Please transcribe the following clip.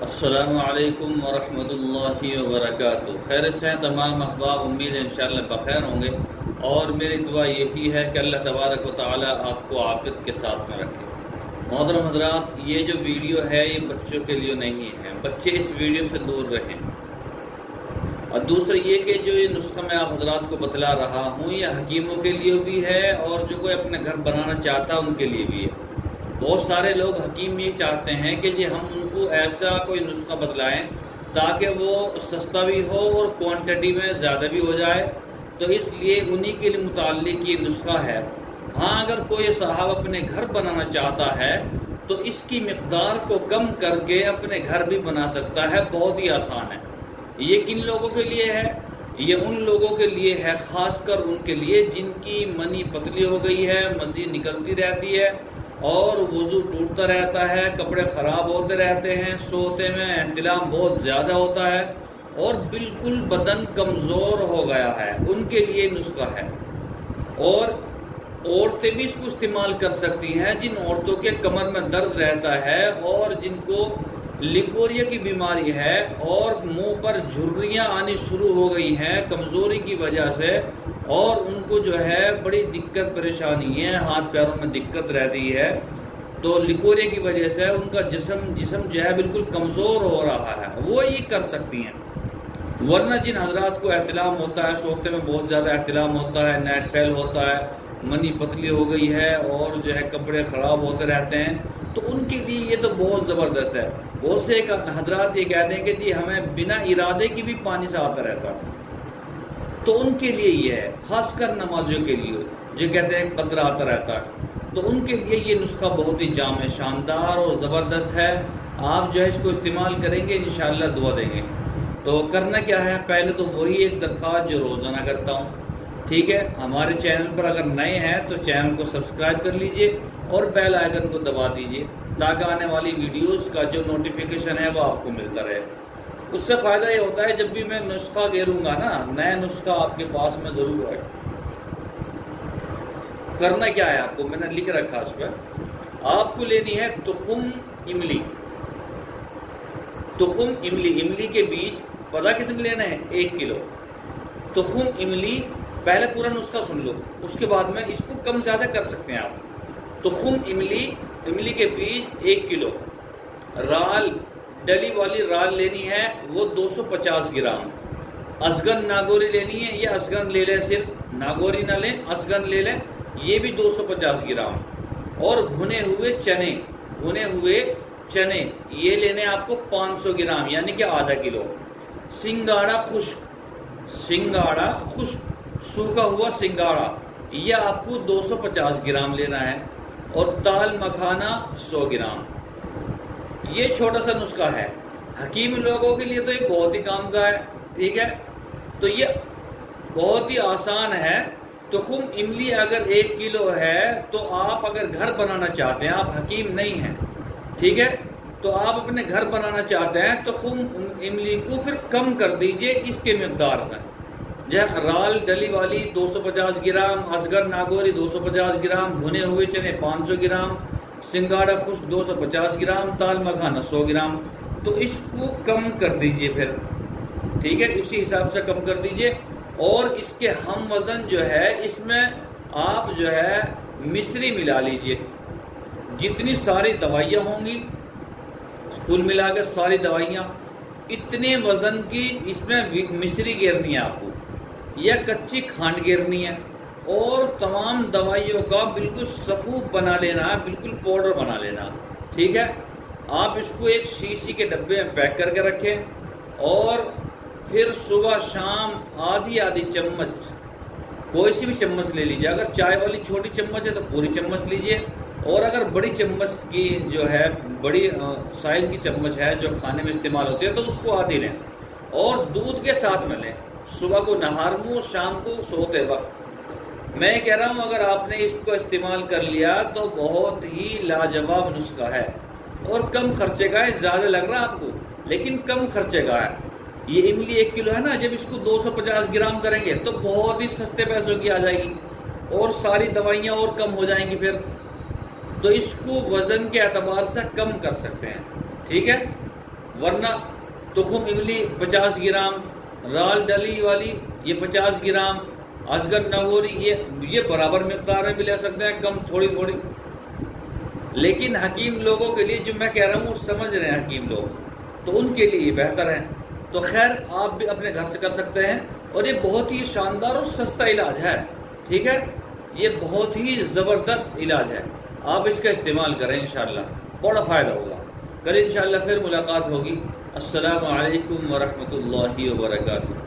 السلام علیکم ورحمۃ اللہ وبرکاتہ۔ خیر سے تمام احباب، امید ہے انشاءاللہ بخیر ہوں گے، اور میری دعا یہی ہے کہ اللہ تبارک و تعالی آپ کو عافیت کے ساتھ میں رکھے۔ محترم حضرات، یہ جو ویڈیو ہے یہ بچوں کے لیے نہیں ہے، بچے اس ویڈیو سے دور رہیں۔ اور دوسرا یہ کہ جو یہ نسخہ میں آپ حضرات کو بتلا رہا ہوں یہ حکیموں کے لیے بھی ہے، اور جو کوئی اپنے گھر بنانا چاہتا ہے ان کے لیے بھی ہے۔ بہت سارے لوگ حکیم یہ چاہتے ہیں کہ جی ہم ان کو ایسا کوئی نسخہ بتلائیں تاکہ وہ سستا بھی ہو اور کوانٹٹی میں زیادہ بھی ہو جائے، تو اس لیے انہی کے لیے متعلق یہ نسخہ ہے۔ ہاں، اگر کوئی صاحب اپنے گھر بنانا چاہتا ہے تو اس کی مقدار کو کم کر کے اپنے گھر بھی بنا سکتا ہے، بہت ہی آسان ہے۔ یہ کن لوگوں کے لیے ہے؟ یہ ان لوگوں کے لیے ہے، خاص کر ان کے لیے جن کی منی پتلی ہو گئی ہے، مزید نکلتی رہتی ہے، اور وضو ٹوٹتا رہتا ہے، کپڑے خراب ہوتے رہتے ہیں، سوتے میں احتلام بہت زیادہ ہوتا ہے، اور بالکل بدن کمزور ہو گیا ہے، ان کے لیے نسخہ ہے۔ اور عورتیں بھی اس کو استعمال کر سکتی ہیں جن عورتوں کے کمر میں درد رہتا ہے، اور جن کو لیکوریا کی بیماری ہے، اور منہ پر جھریاں آنی شروع ہو گئی ہیں کمزوری کی وجہ سے، اور ان کو جو ہے بڑی دقت پریشانی ہے، ہاتھ پیروں میں دقت رہتی ہے، تو لیکوریا کی وجہ سے ان کا جسم جو ہے بالکل کمزور ہو رہا ہے، وہ یہ کر سکتی ہیں۔ ورنہ جن حضرات کو احتلام ہوتا ہے، سوتے میں بہت زیادہ احتلام ہوتا ہے، نیٹ فیل ہوتا ہے، منی پتلی ہو گئی ہے، اور جو ہے کپڑے خراب ہوتے رہتے ہیں، تو ان کے لیے یہ تو بہت زبردست ہے۔ بہت سے حضرات یہ کہتے ہیں کہ جی ہمیں بنا ارادے کی بھی پانی سے آتا رہتا ہے، تو ان کے لیے یہ ہے، خاص کر نمازیوں کے لیے جو کہتے ہیں قطرہ آتا رہتا ہے، تو ان کے لیے یہ نسخہ بہت ہی جامع، شاندار اور زبردست ہے۔ آپ جو ہے اس کو استعمال کریں گے انشاءاللہ دعا دیں گے۔ تو کرنا کیا ہے، پہلے تو وہی ایک درخواست جو روزانہ کرتا ہوں، ٹھیک ہے؟ ہمارے چینل پر اگر نئے ہیں تو چینل کو سبسکرائب کر لیجئے اور بیل آئیکن کو دبا دیجئے تاکہ آنے والی ویڈیوز کا جو نوٹیفیکیشن ہے وہ آپ کو ملتا رہے۔ اس سے فائدہ یہ ہوتا ہے جب بھی میں نسخہ گھیروں گا نا، نیا نسخہ آپ کے پاس میں ضرور ہے۔ کرنا کیا ہے آپ کو، میں نے لکھ رکھا اس پہ، آپ کو لینی ہے تخم املی۔ تخم املی کے بیج پتہ کتنے لینا ہے؟ 1 کلو تخم املی۔ پہلے پورا نسخہ سن لو، اس کے بعد میں اس کو کم زیادہ کر سکتے ہیں آپ۔ تخم املی کے بیج 1 کلو، رال ڈلی والی رال لینی ہے وہ 250 گرام، ازگن ناگوری لینی ہے، یہ ازگن لے لیں، صرف ناگوری نہ لیں، ازگن لے لیں، یہ بھی 250 گرام، اور بھنے ہوئے چنے یہ لینے آپ کو 500 گرام یعنی کہ آدھا کلو۔ سنگاڑا خشک سوکھا ہوا سنگاڑا یہ آپ کو 250 گرام لینا ہے، اور تال مکھانا 100 گرام۔ یہ چھوٹا سا نسخہ ہے، حکیم لوگوں کے لیے تو یہ بہت ہی کام کا ہے، ٹھیک ہے؟ تو یہ بہت ہی آسان ہے۔ تخم املی اگر 1 کلو ہے تو آپ اگر گھر بنانا چاہتے ہیں، آپ حکیم نہیں ہیں، ٹھیک ہے؟ تو آپ اپنے گھر بنانا چاہتے ہیں تخم املی کو پھر کم کر دیجئے اس کے مقدار سے، جیسے رال ڈلی والی 250 گرام، ازگر ناگوری 250 گرام، بھنے ہوئے چنے 500 گرام، سنگاڑا خشک 250 گرام، تال مکھانا 100 گرام، تو اس کو کم کر دیجئے پھر، ٹھیک ہے؟ اسی حساب سے کم کر دیجئے، اور اس کے ہم وزن جو ہے اس میں آپ جو ہے مصری ملا لیجئے، جتنی ساری دوائیاں ہوں گی کل ملا کے ساری دوائیاں اتنے وزن کی اس میں مصری گیرنی ہے آپ کو، یا کچی کھانڈ گیرنی ہے، اور تمام دوائیوں کا بالکل صفوف بنا لینا ہے، بالکل پاؤڈر بنا لینا، ٹھیک ہے؟ آپ اس کو ایک شیشی کے ڈبے میں پیک کر کے رکھیں، اور پھر صبح شام آدھی چمچ، کوئی سی بھی چمچ لے لیجیے، اگر چائے والی چھوٹی چمچ ہے تو پوری چمچ لیجیے، اور اگر بڑی چمچ کی جو ہے بڑی سائز کی چمچ ہے جو کھانے میں استعمال ہوتی ہے تو اس کو آدھی لیں، اور دودھ کے ساتھ میں لیں، صبح کو نہار منہ، شام کو سوتے وقت۔ میں کہہ رہا ہوں اگر آپ نے اس کو استعمال کر لیا تو بہت ہی لاجواب نسخہ ہے، اور کم خرچے کا ہے، زیادہ لگ رہا آپ کو لیکن کم خرچے کا ہے۔ یہ املی 1 کلو ہے نا، جب اس کو 250 گرام کریں گے تو بہت ہی سستے پیسوں کی آ جائے گی، اور ساری دوائیاں اور کم ہو جائیں گی پھر، تو اس کو وزن کے اعتبار سے کم کر سکتے ہیں، ٹھیک ہے؟ ورنہ تخم املی 50 گرام، رال ڈلی والی یہ 50 گرام، ازگر نگوری یہ برابر مقدار میں بھی لے سکتے ہیں، کم تھوڑی تھوڑی. لیکن حکیم لوگوں کے لیے جو میں کہہ رہا ہوں سمجھ رہے ہیں حکیم لوگ، تو ان کے لیے یہ بہتر ہے. تو خیر آپ بھی اپنے گھر سے کر سکتے ہیں، اور یہ بہت ہی شاندار اور سستا علاج ہے. ٹھیک ہے، یہ بہت ہی زبردست علاج ہے، آپ اس کا استعمال کریں انشاءاللہ، بڑا فائدہ ہوگا. کل انشاءاللہ پھر ملاقات ہوگی. السلام علیکم ورحمۃ اللہ وبرکاتہ.